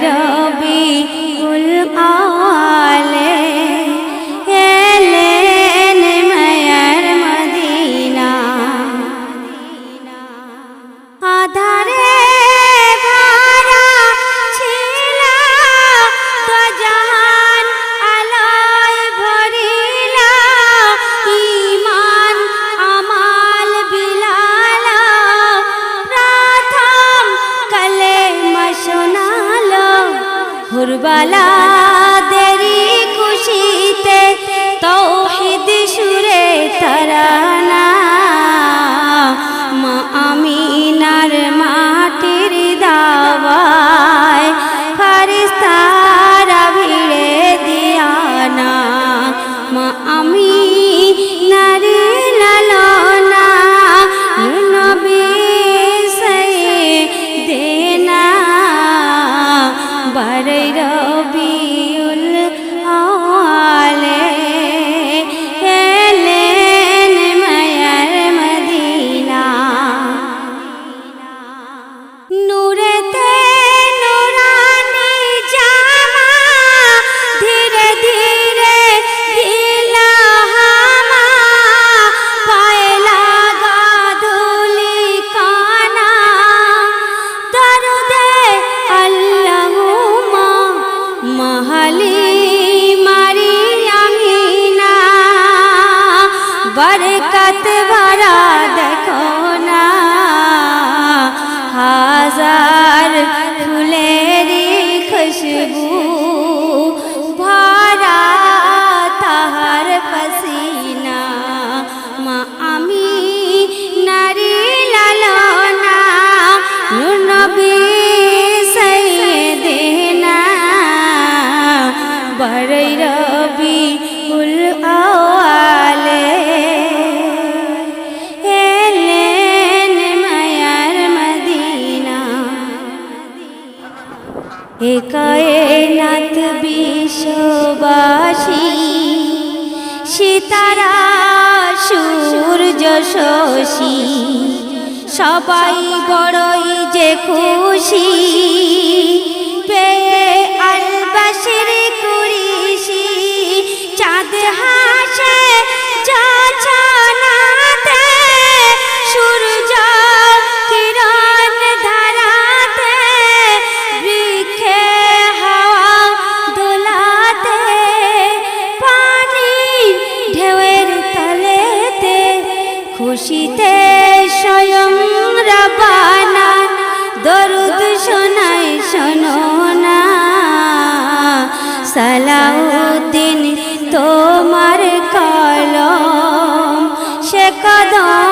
রবিউল আওয়ালে এলেন মায়ার মদিনা। আধারে ভরা ছিল দোজাহান, আলোয় ভরিল ঈমান আমাল বিলাল। প্রথম কালেমা শোনালো হুরবালা দেরি খুশিতে, তৌহিদ সুরে তারানা। মা আমিনার মাটির দাওয়ায় ফারিস্তারা ভিড়ে দিয়ানা। মা আমিনার লালনা নবী সাইয়েদেনা। বারে রবিউল আওয়ালে এলেন মায়ার মদিনা। নূরেতে নূরানি জামা ধীরে ধীরে দিল হামা। পায়ে লাগা ধুলি কানা দরুদে আল্লাহুম্মা মাহালি মারি আমিনা। বরকত ভরা দেখো না হাজার ফুলেরি খুশবু, ভরা তাহার পসিনা। মা আমিনারি লালনা নবী সাইয়েদেনা। বারে রবিউল আওয়ালে এলেন মায়ার মদিনা। এ কায়নাত বিশ্ববাসী, সিতারা সূর্য শশী, সবাই বড়ই যে খুশি পেয়ে আলবাসির কুরিশি। চাঁদ হাসে জোছনাতে, সূর্য কিরণ ধারাতে, বৃক্ষে হাওয়া দোলাতে, পানি ঢেউয়ের তলেতে, খুশিতে স্বয়ং রব্বানা দরুদ শোনায় শোনো না। সালাউদ্দিন তোমার কলম সে কদম